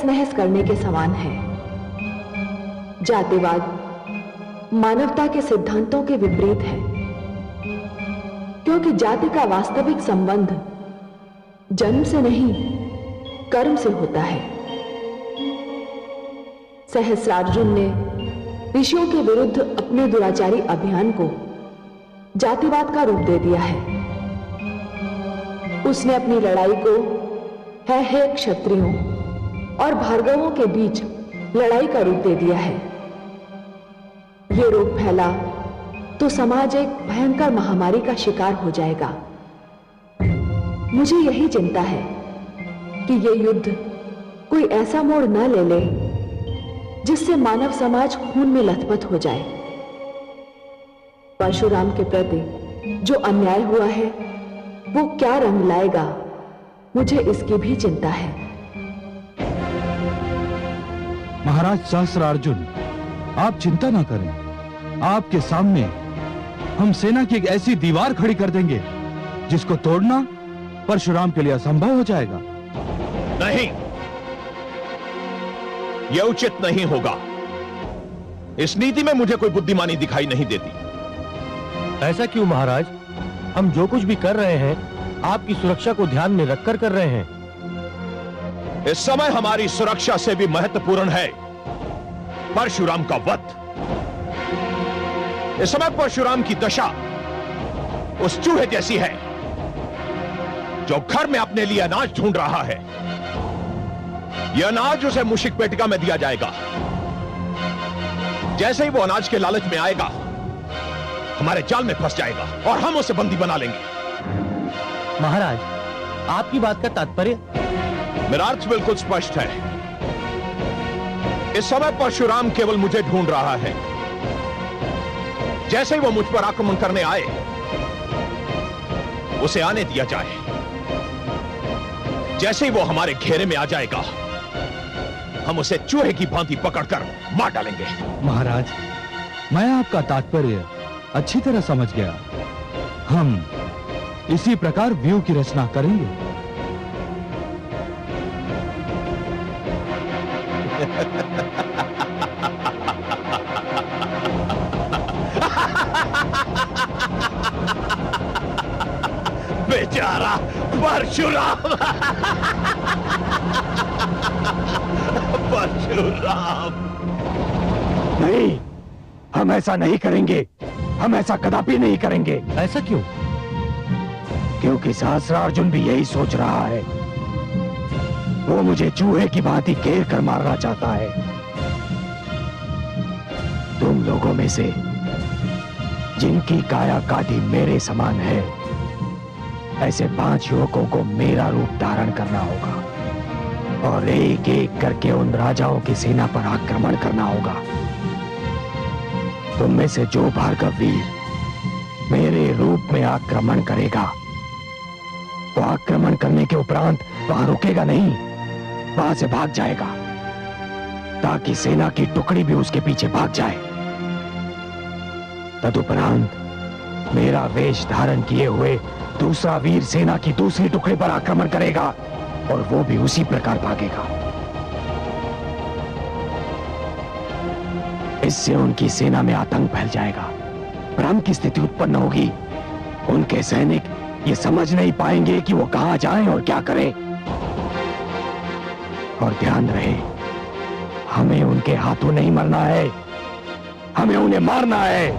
तहस नहस करने के समान है। जातिवाद मानवता के सिद्धांतों के विपरीत है, क्योंकि जाति का वास्तविक संबंध जन्म से नहीं कर्म से होता है। सहस्रार्जुन ने ऋषियों के विरुद्ध अपने दुराचारी अभियान को जातिवाद का रूप दे दिया है। उसने अपनी लड़ाई को है क्षत्रियों और भार्गवों के बीच लड़ाई का रूप दे दिया है। यह रोग फैला तो समाज एक भयंकर महामारी का शिकार हो जाएगा। मुझे यही चिंता है कि यह युद्ध कोई ऐसा मोड़ न ले ले जिससे मानव समाज खून में लथपथ हो जाए। परशुराम के प्रति जो अन्याय हुआ है वो क्या रंग लाएगा, मुझे इसकी भी चिंता है। महाराज सहस्रार्जुन, आप चिंता ना करें। आपके सामने हम सेना की एक ऐसी दीवार खड़ी कर देंगे जिसको तोड़ना परशुराम के लिए असंभव हो जाएगा। नहीं, यह उचित नहीं होगा। इस नीति में मुझे कोई बुद्धिमानी दिखाई नहीं देती। ऐसा क्यों महाराज? हम जो कुछ भी कर रहे हैं आपकी सुरक्षा को ध्यान में रखकर कर रहे हैं। इस समय हमारी सुरक्षा से भी महत्वपूर्ण है परशुराम का वध। इस समय परशुराम की दशा उस चूहे जैसी है जो घर में अपने लिए अनाज ढूंढ रहा है। यह अनाज उसे मूषिक पेटिका में दिया जाएगा। जैसे ही वो अनाज के लालच में आएगा, हमारे जाल में फंस जाएगा और हम उसे बंदी बना लेंगे। महाराज, आपकी बात का तात्पर्य? मेरा अर्थ बिल्कुल स्पष्ट है। इस समय परशुराम केवल मुझे ढूंढ रहा है। जैसे ही वो मुझ पर आक्रमण करने आए, उसे आने दिया जाए। जैसे ही वो हमारे घेरे में आ जाएगा, हम उसे चूहे की भांति पकड़कर मार डालेंगे। महाराज, मैं आपका तात्पर्य अच्छी तरह समझ गया। हम इसी प्रकार व्यूह की रचना करेंगे। बेचारा परशुराम। परशुराम, नहीं, हम ऐसा नहीं करेंगे। हम ऐसा कदापि नहीं करेंगे। ऐसा क्यों? क्योंकि सहस्रार्जुन भी यही सोच रहा है। वो मुझे चूहे की भांति घेर कर मारना चाहता है। तुम लोगों में से जिनकी काया काटी मेरे समान है, ऐसे 5 युवकों को मेरा रूप धारण करना होगा और एक एक करके उन राजाओं की सेना पर आक्रमण करना होगा। तुम में से जो भार्गव वीर मेरे रूप में आक्रमण करेगा, वो आक्रमण करने के उपरांत वहां रुकेगा नहीं, वहां से भाग जाएगा ताकि सेना की टुकड़ी भी उसके पीछे भाग जाए। तदुपरांत मेरा वेश धारण किए हुए दूसरा वीर सेना की दूसरी टुकड़ी पर आक्रमण करेगा और वो भी उसी प्रकार भागेगा। इससे उनकी सेना में आतंक फैल जाएगा, भ्रम की स्थिति उत्पन्न होगी। उनके सैनिक ये समझ नहीं पाएंगे कि वो कहां जाएं और क्या करें। और ध्यान रहे, हमें उनके हाथों नहीं मरना है, हमें उन्हें मारना है।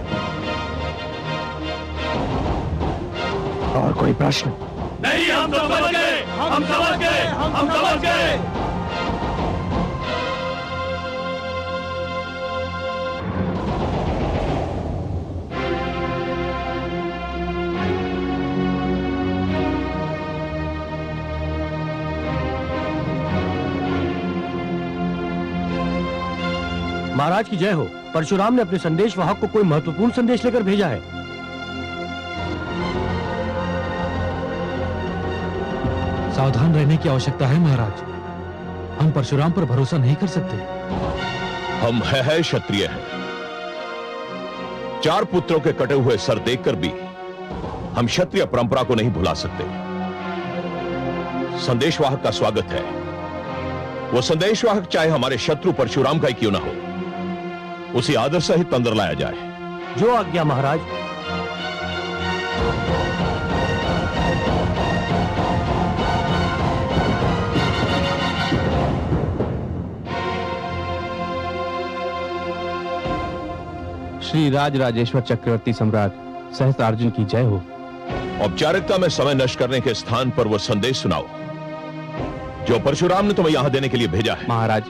और कोई प्रश्न? नहीं, हम समझ गए, हम समझ गए, हम समझ गए। महाराज की जय हो। परशुराम ने अपने संदेश वाहक को कोई महत्वपूर्ण संदेश लेकर भेजा है। सावधान रहने की आवश्यकता है महाराज। हम परशुराम पर भरोसा नहीं कर सकते। हम है क्षत्रिय हैं। 4 पुत्रों के कटे हुए सर देखकर भी हम क्षत्रिय परंपरा को नहीं भुला सकते। संदेशवाहक का स्वागत है। वो संदेशवाहक चाहे हमारे शत्रु परशुराम का ही क्यों ना हो, उसी आदर सहित अंदर लाया जाए। जो आज्ञा महाराज। श्री राज राजेश्वर चक्रवर्ती सम्राट सहस्त्रार्जुन की जय हो। औपचारिकता में समय नष्ट करने के स्थान पर वो संदेश सुनाओ जो परशुराम ने तुम्हें यहां देने के लिए भेजा है। महाराज,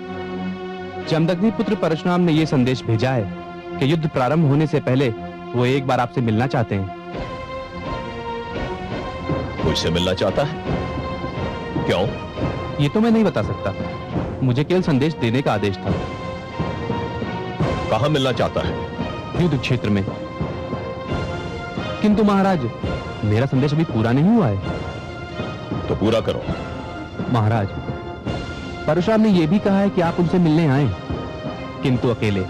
जमदग्नि पुत्र परशुराम ने यह संदेश भेजा है कि युद्ध प्रारंभ होने से पहले वो एक बार आपसे मिलना चाहते हैं। मुझसे मिलना चाहता है? क्यों? ये तो मैं नहीं बता सकता, मुझे केवल संदेश देने का आदेश था। कहां मिलना चाहता है? युद्ध क्षेत्र में। किंतु महाराज, मेरा संदेश अभी पूरा नहीं हुआ है। तो पूरा करो। महाराज, परशुराम ने यह भी कहा है कि आप उनसे मिलने आए, किंतु अकेले।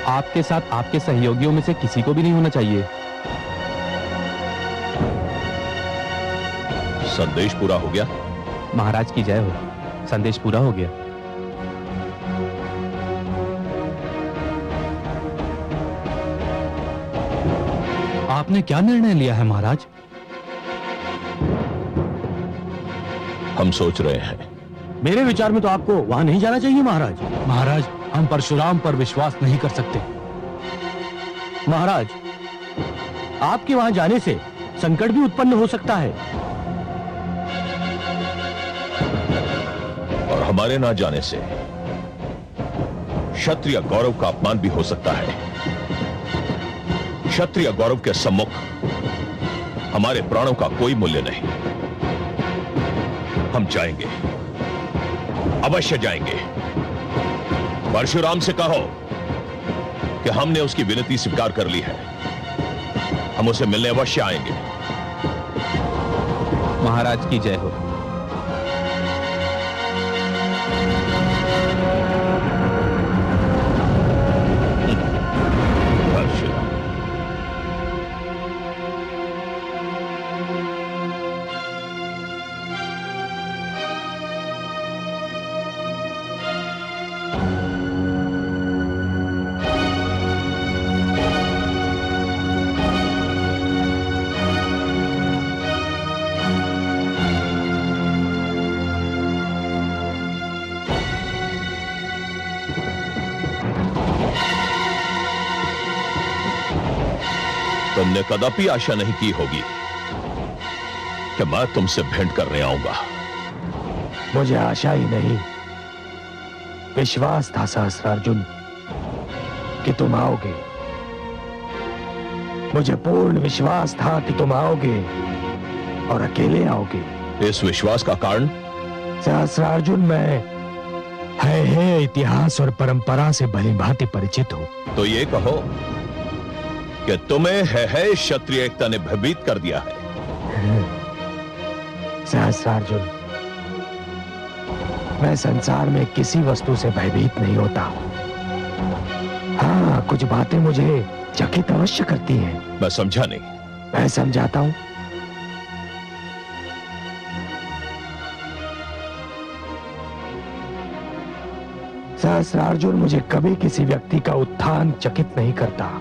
आपके साथ आपके सहयोगियों में से किसी को भी नहीं होना चाहिए। संदेश पूरा हो गया? महाराज की जय हो, संदेश पूरा हो गया। आपने क्या निर्णय लिया है महाराज? हम सोच रहे हैं। मेरे विचार में तो आपको वहां नहीं जाना चाहिए महाराज। महाराज, हम परशुराम पर विश्वास नहीं कर सकते। महाराज, आपके वहां जाने से संकट भी उत्पन्न हो सकता है। और हमारे ना जाने से क्षत्रिय गौरव का अपमान भी हो सकता है। क्षत्रिय गौरव के सम्मुख हमारे प्राणों का कोई मूल्य नहीं। हम जाएंगे, अवश्य जाएंगे। परशुराम से कहो कि हमने उसकी विनती स्वीकार कर ली है। हम उसे मिलने अवश्य आएंगे। महाराज की जय हो। तुमने कदापि आशा नहीं की होगी कि मैं तुमसे भेंट करने आऊंगा। मुझे आशा ही नहीं, विश्वास था सहस्त्रार्जुन कि तुम आओगे। मुझे पूर्ण विश्वास था कि तुम आओगे और अकेले आओगे। इस विश्वास का कारण? सहस्त्रार्जुन, मैं है इतिहास और परंपरा से भलीभांति परिचित हूं। तो ये कहो कि तुम्हें है क्षत्रिय एकता ने भयभीत कर दिया है। सहस्त्रार्जुन, मैं संसार में किसी वस्तु से भयभीत नहीं होता। हाँ, कुछ बातें मुझे चकित अवश्य करती हैं। मैं समझा नहीं। मैं समझाता हूं। सहस्त्रार्जुन, मुझे कभी किसी व्यक्ति का उत्थान चकित नहीं करता,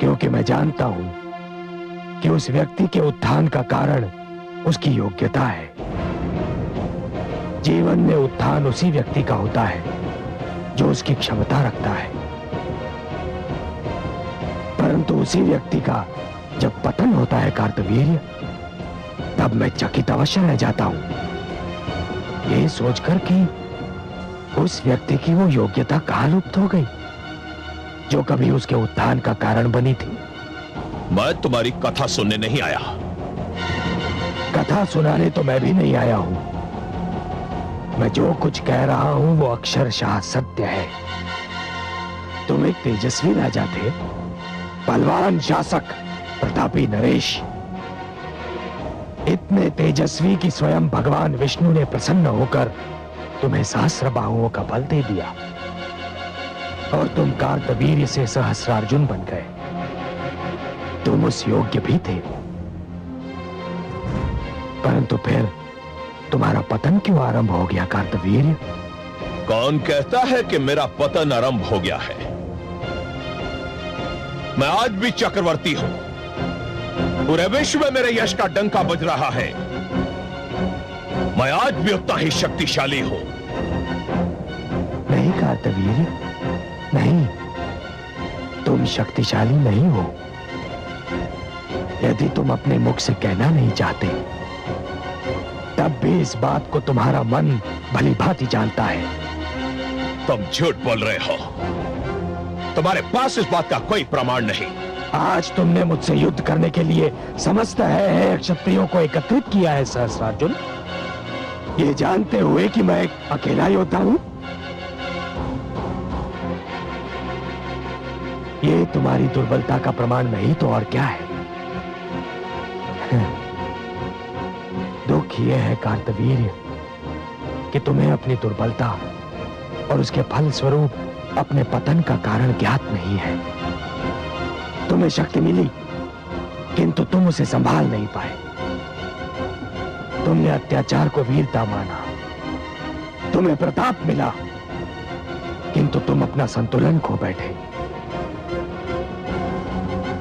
क्योंकि मैं जानता हूं कि उस व्यक्ति के उत्थान का कारण उसकी योग्यता है। जीवन में उत्थान उसी व्यक्ति का होता है जो उसकी क्षमता रखता है, परंतु उसी व्यक्ति का जब पतन होता है कार्तवीर्य, तब मैं चकित अवश्य रह जाता हूं, ये सोचकर कि उस व्यक्ति की वो योग्यता कहां लुप्त हो गई जो कभी उसके उत्थान का कारण बनी थी। मैं तुम्हारी कथा सुनने नहीं आया। कथा सुनाने तो मैं भी नहीं आया हूं। मैं जो कुछ कह रहा हूं वो अक्षरशः सत्य है। तुम एक तेजस्वी राजा थे, बलवान शासक, प्रतापी नरेश, इतने तेजस्वी कि स्वयं भगवान विष्णु ने प्रसन्न होकर तुम्हें सहस्र बाहुओं का बल दे दिया और तुम कार्तवीर्य से सहस्रार्जुन बन गए। तुम तुम उस योग्य भी थे, परंतु फिर तुम्हारा पतन क्यों आरंभ हो गया कार्तवीर्य? कौन कहता है कि मेरा पतन आरंभ हो गया है? मैं आज भी चक्रवर्ती हूं। पूरे विश्व में मेरे यश का डंका बज रहा है। मैं आज भी उतना ही शक्तिशाली हूं। नहीं कार्तवीर्य, नहीं, तुम शक्तिशाली नहीं हो। यदि तुम अपने मुख से कहना नहीं चाहते, तब भी इस बात को तुम्हारा मन भली भांति जानता है। तुम झूठ बोल रहे हो। तुम्हारे पास इस बात का कोई प्रमाण नहीं। आज तुमने मुझसे युद्ध करने के लिए समस्त है क्षत्रियों को एकत्रित किया है सहस्रार्जुन, ये जानते हुए कि मैं एक अकेला योद्धा हूं। ये तुम्हारी दुर्बलता का प्रमाण नहीं तो और क्या है। दुख यह है कार्तवीर्य कि तुम्हें अपनी दुर्बलता और उसके फल स्वरूप अपने पतन का कारण ज्ञात नहीं है। तुम्हें शक्ति मिली, किंतु तुम उसे संभाल नहीं पाए। तुमने अत्याचार को वीरता माना, तुम्हें प्रताप मिला, किंतु तुम अपना संतुलन खो बैठे।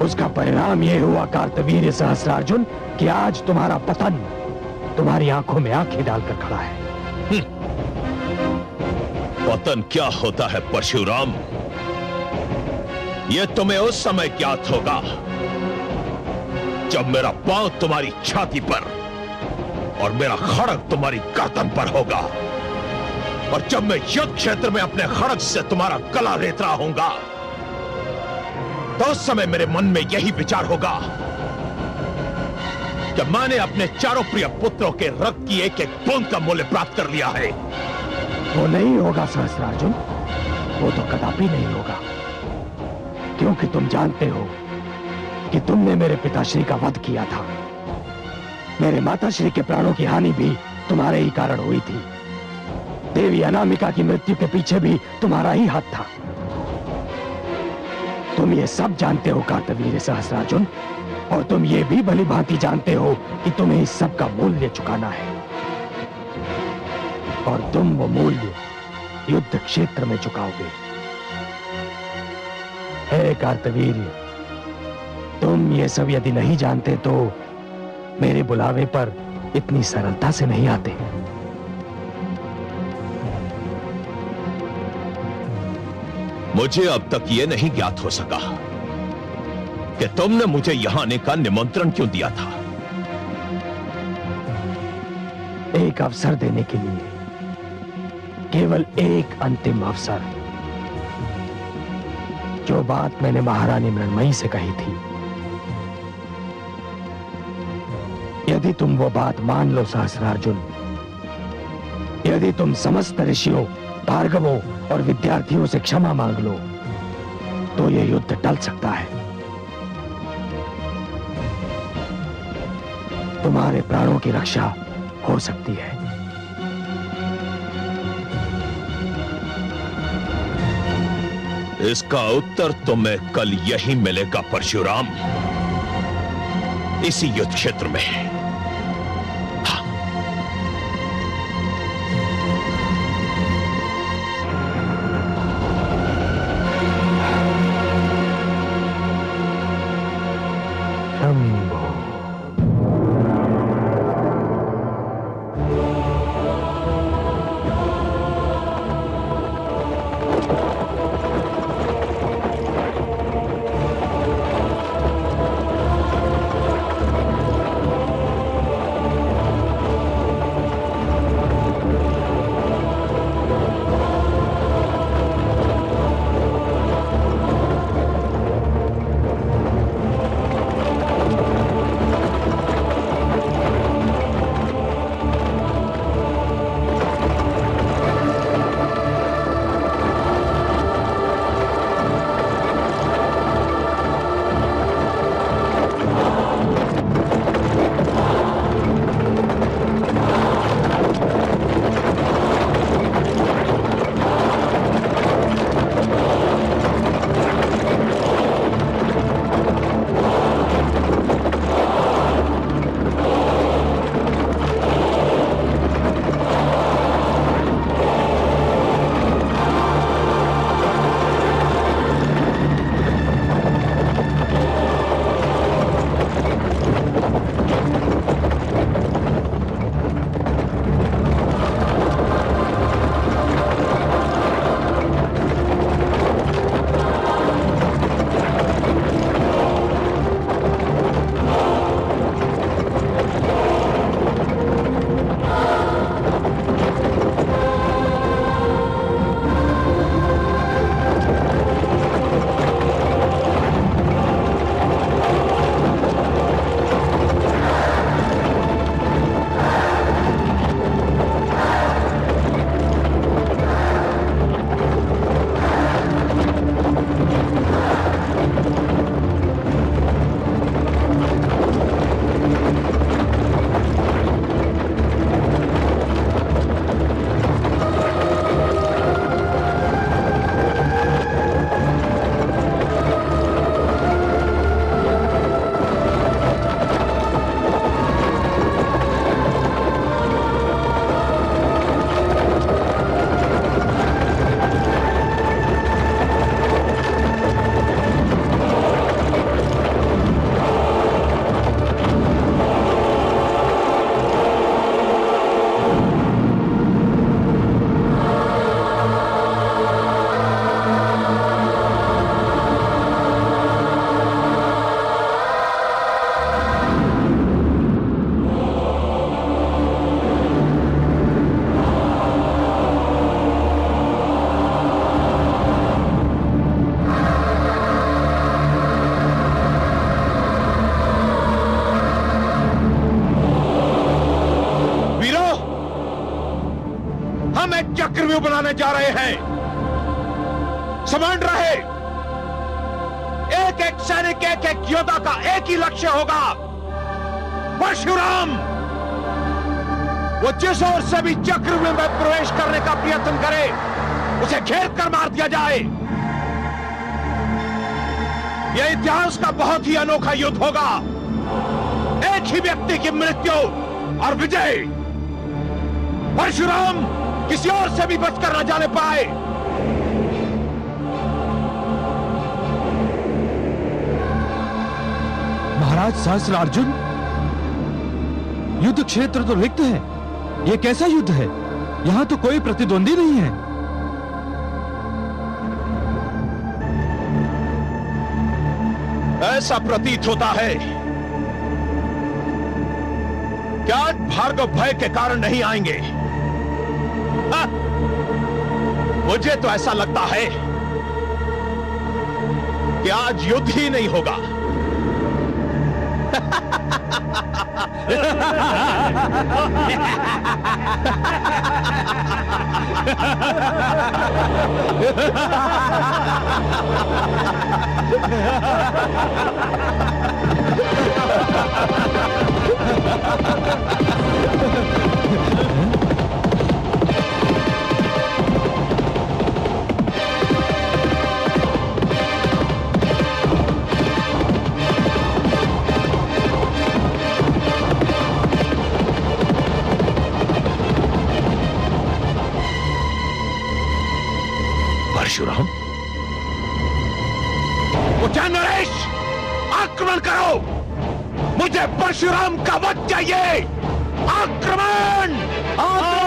उसका परिणाम यह हुआ कार्तवीर्य सहस्रार्जुन कि आज तुम्हारा पतन तुम्हारी आंखों में आंखें डालकर खड़ा है। पतन क्या होता है परशुराम? यह तुम्हें उस समय ज्ञात होगा जब मेरा पांव तुम्हारी छाती पर और मेरा खड़ग तुम्हारी गर्दन पर होगा, और जब मैं युद्ध क्षेत्र में अपने खड़ग से तुम्हारा गला रेत रहा हूंगा, तो उस समय मेरे मन में यही विचार होगा कि मैंने अपने चारों प्रिय पुत्रों के रक्त की एक एक बूंद का मूल्य प्राप्त कर लिया है। वो नहीं होगा सहस्रार्जुन, वो तो कदापि नहीं होगा, क्योंकि तुम जानते हो कि तुमने मेरे पिताश्री का वध किया था। मेरे माताश्री के प्राणों की हानि भी तुम्हारे ही कारण हुई थी। देवी अनामिका की मृत्यु के पीछे भी तुम्हारा ही हाथ था। तुम ये सब जानते हो कार्तवीर्य सहस्रार्जुन, और तुम ये भी भली भांति जानते हो कि तुम्हें इस सब का मूल्य चुकाना है, और तुम वो मूल्य युद्ध क्षेत्र में चुकाओगे। हे कार्तवीर्य, तुम ये सब यदि नहीं जानते तो मेरे बुलावे पर इतनी सरलता से नहीं आते। मुझे अब तक यह नहीं ज्ञात हो सका कि तुमने मुझे यहां आने का निमंत्रण क्यों दिया था। एक अवसर देने के लिए, केवल एक अंतिम अवसर। जो बात मैंने महारानी मृण्मयी से कही थी, यदि तुम वो बात मान लो सहस्रार्जुन, यदि तुम समस्त ऋषियों, भार्गवों और विद्यार्थियों से क्षमा मांग लो, तो यह युद्ध टल सकता है। तुम्हारे प्राणों की रक्षा हो सकती है। इसका उत्तर तुम्हें कल यही मिलेगा परशुराम, इसी युद्ध क्षेत्र में। चक्रव्यूह बनाने जा रहे हैं। समझ रहे, एक एक सैनिक, एक एक योद्धा का एक ही लक्ष्य होगा, परशुराम। वो जिस ओर से भी चक्रव्यूह में प्रवेश करने का प्रयत्न करे, उसे घेर कर मार दिया जाए। यह इतिहास का बहुत ही अनोखा युद्ध होगा। एक ही व्यक्ति की मृत्यु और विजय। परशुराम किसी और से भी बचकर न जाने पाए। महाराज सहस्त्रार्जुन, युद्ध क्षेत्र तो रिक्त है। यह कैसा युद्ध है? यहां तो कोई प्रतिद्वंदी नहीं है। ऐसा प्रतीत होता है कि आज भार्गव भय के कारण नहीं आएंगे। हाँ, मुझे तो ऐसा लगता है कि आज युद्ध ही नहीं होगा। परशुराम, उठा नरेश, आक्रमण करो। मुझे परशुराम का वध चाहिए। आक्रमण! आक्रमण!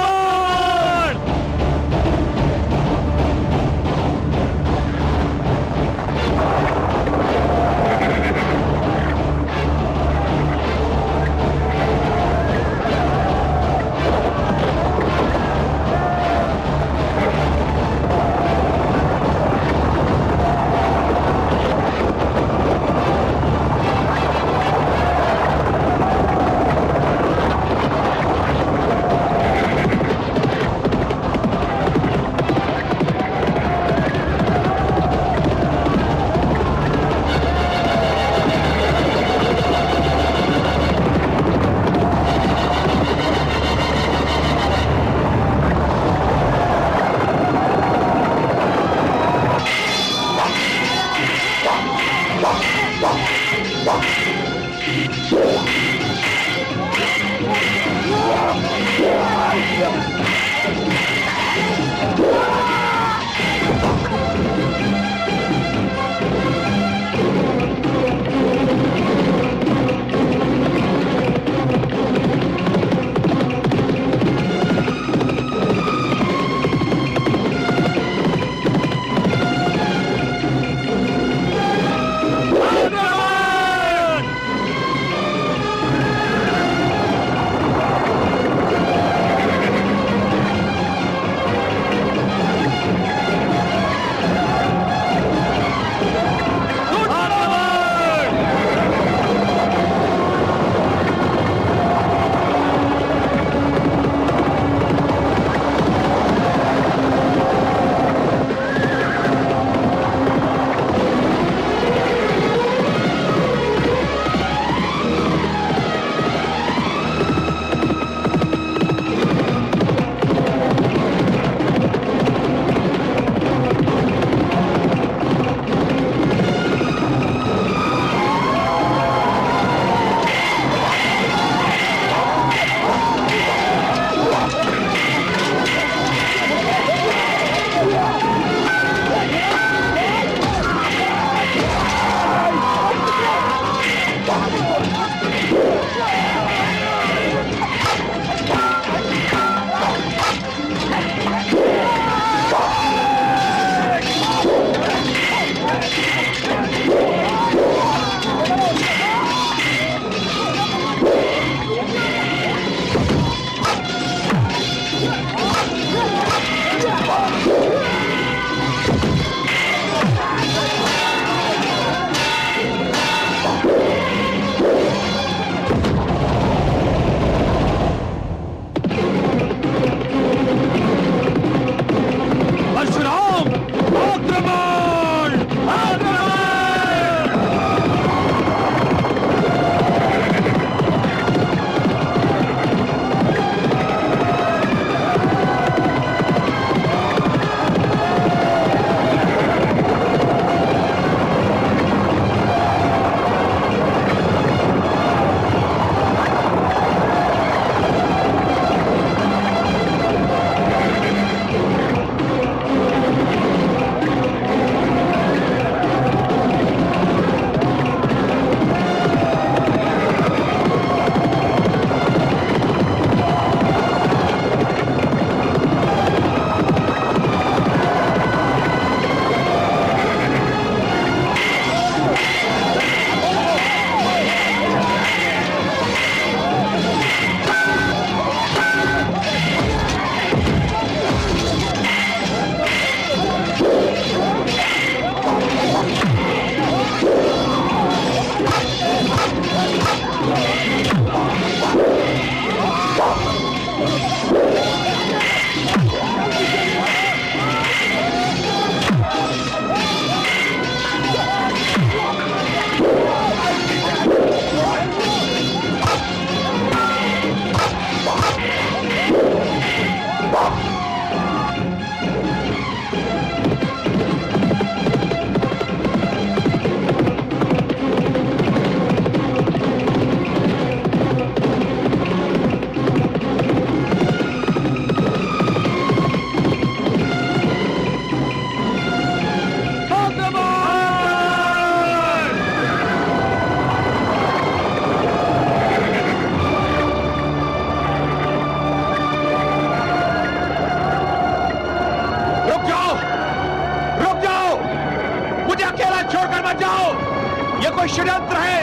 षड्यंत्र है,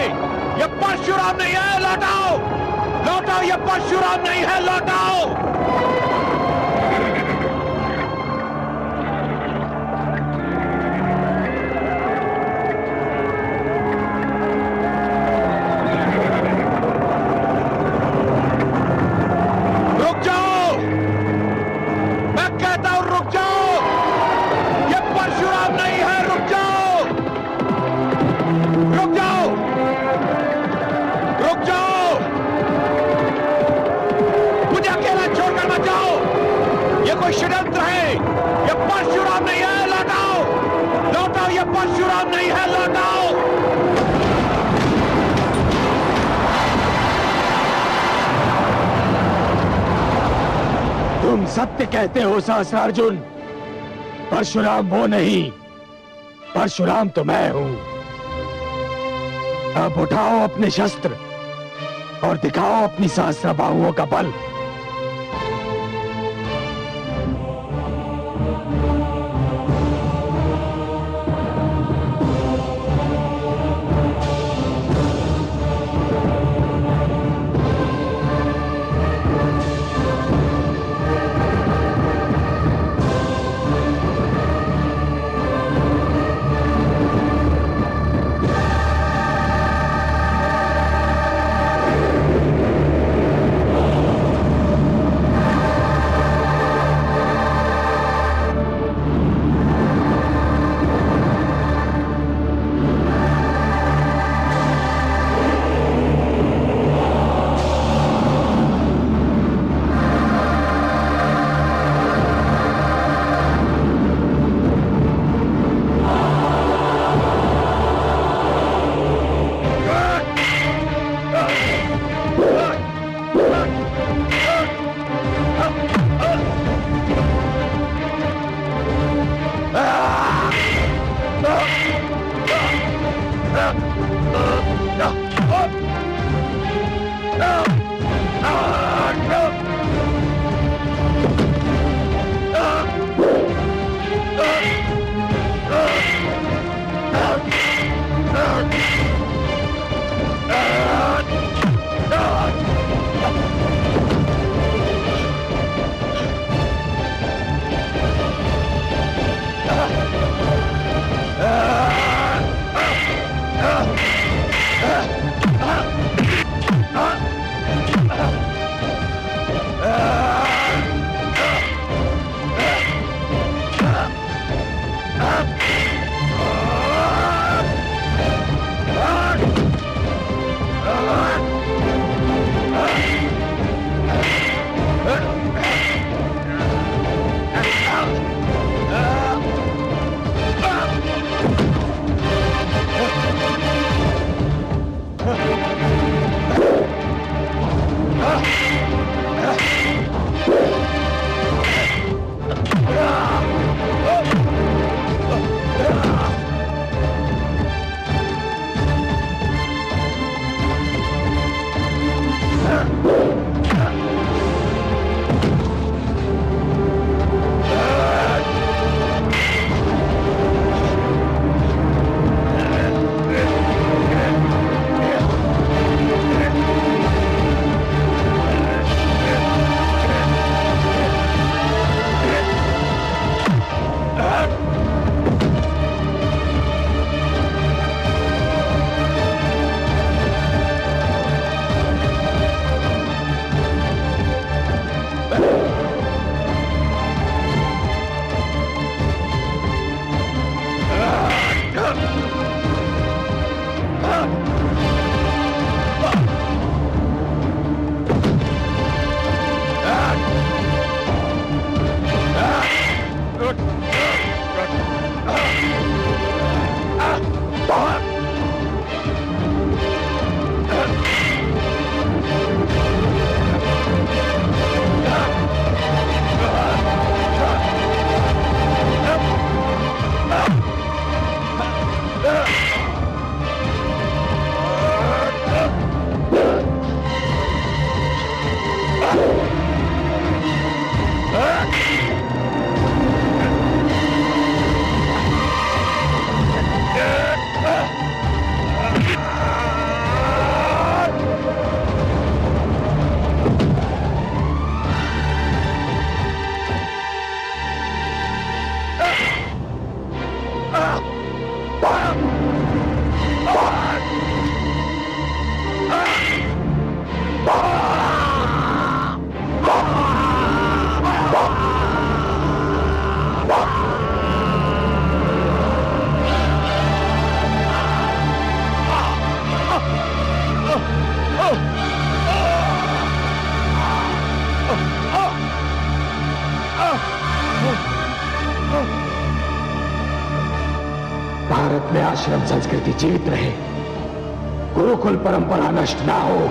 ये परशुराम नहीं है, लौटाओ, लौटाओ, ये परशुराम नहीं है, लौटाओ। रुक जाओ, मैं कहता हूं रुक जाओ, ये परशुराम नहीं है, रुक जाओ, रुक जाओ, रुक जाओ, मुझे अकेला छोड़कर मत जाओ, ये कोई षड्यंत्र है, ये परशुराम नहीं है, लौटाओ, लौटाओ, ये परशुराम नहीं है, लौटाओ। तुम सत्य कहते हो सहस्त्रार्जुन, परशुराम वो नहीं, परशुराम तो मैं हूं। अब उठाओ अपने शस्त्र और दिखाओ अपनी सहस्त्र बाहुओं का बल। में आश्रम संस्कृति जीवित रहे, गुरुकुल परंपरा नष्ट ना हो,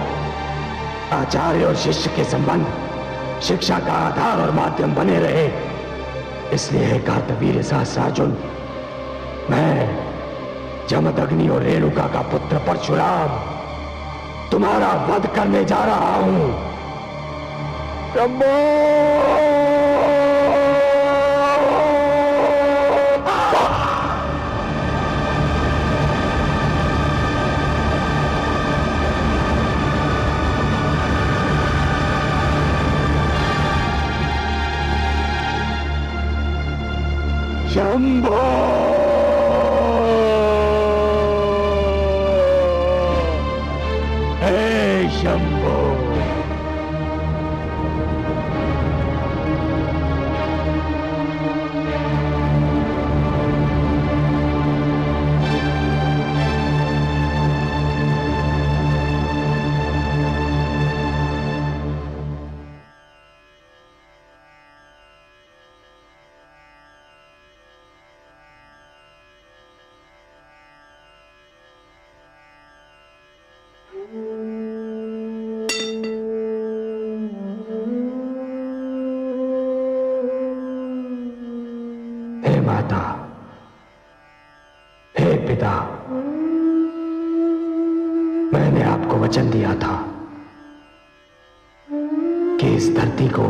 आचार्य और शिष्य के संबंध शिक्षा का आधार और माध्यम बने रहे, इसलिए हे कार्तवीर्य सहस्रार्जुन, मैं जमदग्नि और रेणुका का पुत्र परशुराम तुम्हारा वध करने जा रहा हूं। शंभो! शंभो! हे शंभो! हे माता, हे पिता, मैंने आपको वचन दिया था कि इस धरती को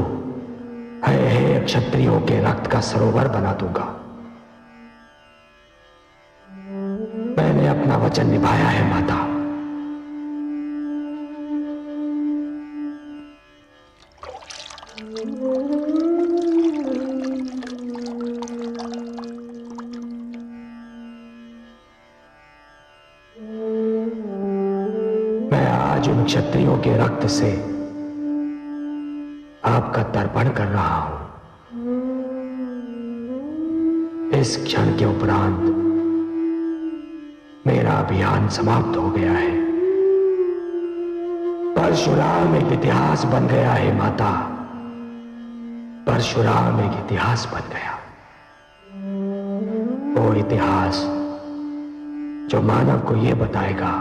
हे क्षत्रियों के रक्त का सरोवर बना दूंगा। मैंने अपना वचन निभाया है माता। मैं आज उन क्षत्रियों के रक्त से आपका तर्पण कर रहा हूं। इस क्षण के उपरांत मेरा अभियान समाप्त हो गया है। परशुराम एक इतिहास बन गया है माता, परशुराम एक इतिहास बन गया। वो इतिहास जो मानव को यह बताएगा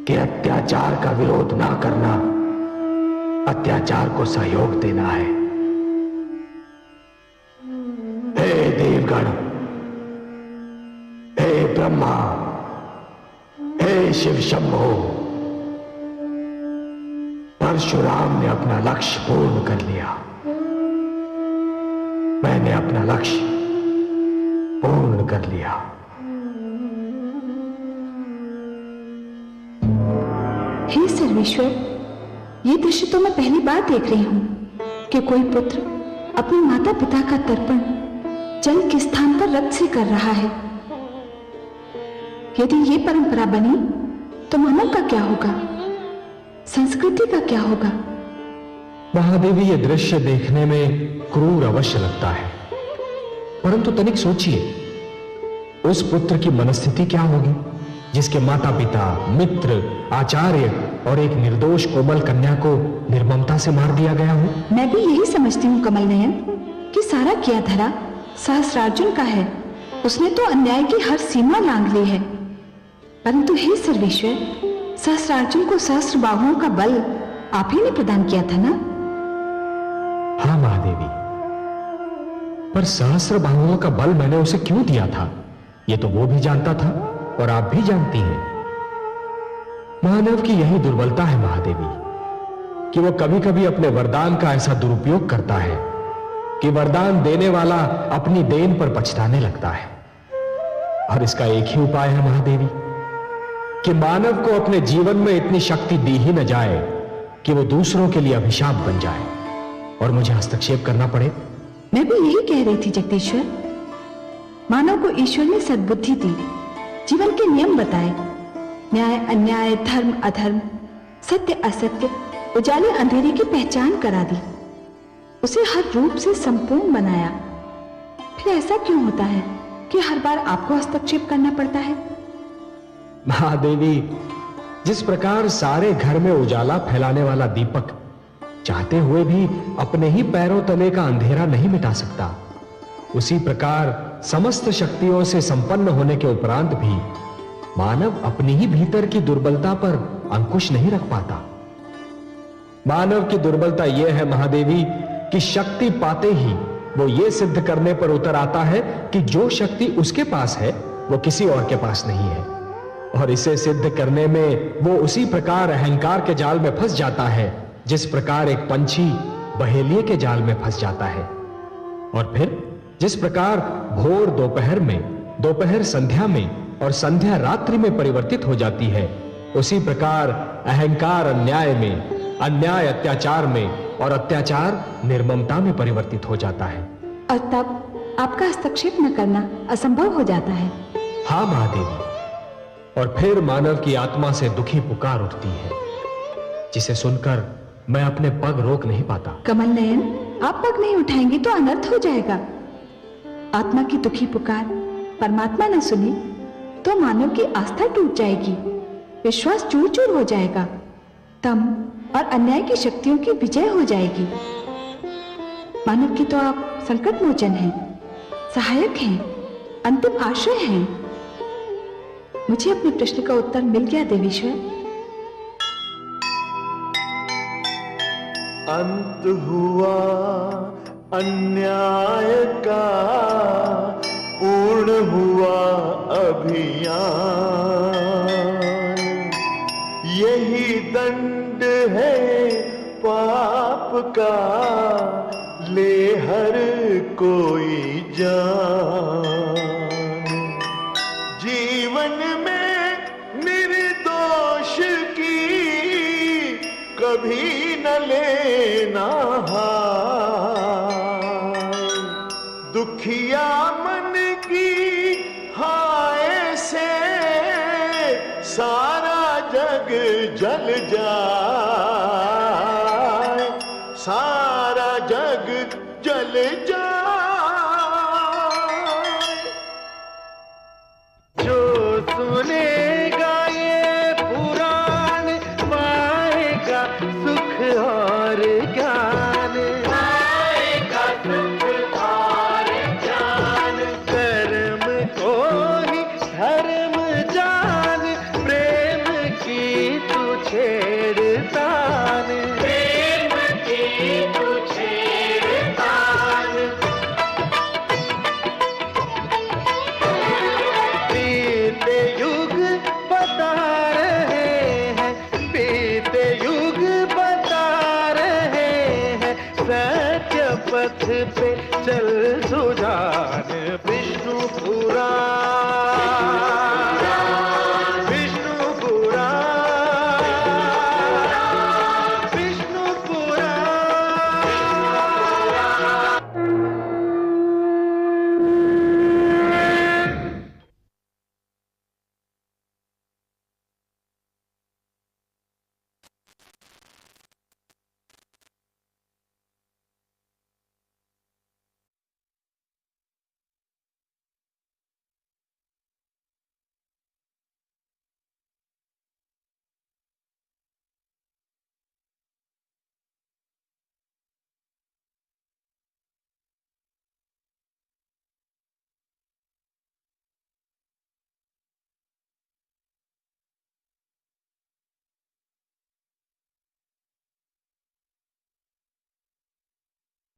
कि अत्याचार का विरोध ना करना अत्याचार को सहयोग देना है। हे देवगण, हे ब्रह्मा, हे शिव शंभो, परशुराम ने अपना लक्ष्य पूर्ण कर लिया। मैंने अपना लक्ष्य पूर्ण कर लिया। हे सर्वेश्वर, ये दृश्य तो मैं पहली बार देख रही हूं कि कोई पुत्र अपने माता पिता का तर्पण जल के स्थान पर रक्त से कर रहा है। यदि ये परंपरा बनी तो मानव का क्या होगा, संस्कृति का क्या होगा? महादेवी, ये दृश्य देखने में क्रूर अवश्य लगता है, परंतु तनिक सोचिए, उस पुत्र की मनस्थिति क्या होगी जिसके माता पिता, मित्र, आचार्य और एक निर्दोष कोमल कन्या को निर्ममता से मार दिया गया हो। मैं भी यही समझती हूँ कमल नयन कि सारा किया धरा सहस्रार्जुन का है। उसने तो अन्याय की हर सीमा लांघ ली है। परंतु हे सर्वेश्वर, सहस्रार्जुन को सहस्त्र बाहुओं का बल आप ही ने प्रदान किया था ना? हाँ महादेवी, पर सहस्त्र बाहुओं का बल मैंने उसे क्यों दिया था, ये तो वो भी जानता था और आप भी जानती हैं। मानव की यही दुर्बलता है महादेवी कि वो कभी कभी अपने वरदान का ऐसा दुरुपयोग करता है कि वरदान देने वाला अपनी देन पर पछताने लगता है। और इसका एक ही उपाय है महादेवी कि मानव को अपने जीवन में इतनी शक्ति दी ही न जाए कि वो दूसरों के लिए अभिशाप बन जाए और मुझे हस्तक्षेप करना पड़े। मैं भी यही कह रही थी जगदीश्वर। मानव को ईश्वर ने सद्बुद्धि दी, जीवन के नियम बताए, न्याय अन्याय, धर्म अधर्म, सत्य असत्य, उजाले अंधेरे की पहचान करा दी, उसे हर रूप से संपूर्ण बनाया। फिर ऐसा क्यों होता है कि हर बार आपको हस्तक्षेप करना पड़ता है? महादेवी, जिस प्रकार सारे घर में उजाला फैलाने वाला दीपक चाहते हुए भी अपने ही पैरों तले का अंधेरा नहीं मिटा सकता, उसी प्रकार समस्त शक्तियों से संपन्न होने के उपरांत भी मानव अपनी ही भीतर की दुर्बलता पर अंकुश नहीं रख पाता। मानव की दुर्बलता यह है महादेवी कि शक्ति पाते ही वो ये सिद्ध करने पर उतर आता है कि जो शक्ति उसके पास है वो किसी और के पास नहीं है, और इसे सिद्ध करने में वो उसी प्रकार अहंकार के जाल में फंस जाता है जिस प्रकार एक पंछी बहेलिए के जाल में फंस जाता है। और फिर जिस प्रकार भोर दोपहर में, दोपहर संध्या में और संध्या रात्रि में परिवर्तित हो जाती है, उसी प्रकार अहंकार अन्याय में, अन्याय अत्याचार में और अत्याचार निर्ममता में परिवर्तित हो जाता है। और तब आपका हस्तक्षेप न करना असंभव हो जाता है। हाँ महादेवी, और फिर मानव की आत्मा से दुखी पुकार उठती है जिसे सुनकर मैं अपने पग रोक नहीं पाता। कमल नयन, आप पग नहीं उठाएंगे तो अनर्थ हो जाएगा। आत्मा की दुखी पुकार परमात्मा न सुनी तो मानव की आस्था टूट जाएगी, विश्वास चूर चूर हो जाएगा, तम और अन्याय की शक्तियों की विजय हो जाएगी। मानव की तो आप संकट मोचन हैं, सहायक हैं, अंतिम आश्रय हैं। मुझे अपने प्रश्न का उत्तर मिल गया देवीश्वर। अंत हुआ अन्याय का, पूर्ण हुआ अभियान, यही दंड है पाप का, ले हर कोई जान। जीवन में निर्दोष की कभी न लेना हाय, दुखिया मन की हाय से सारा जग जल जाए, सारा जग जल जाए। जो सुनेगा ये पुराण पाएगा सुख और ज्ञान, पाएगा सुख और ज्ञान। कर्म को ही धर्म जान, प्रेम की तू छेड़तान, प्रेम की तू छेड़तान। बीते युग बता रहे हैं, बीते युग बता रहे हैं, सत्य पथ पे चल सुजान। विष्णु पुराण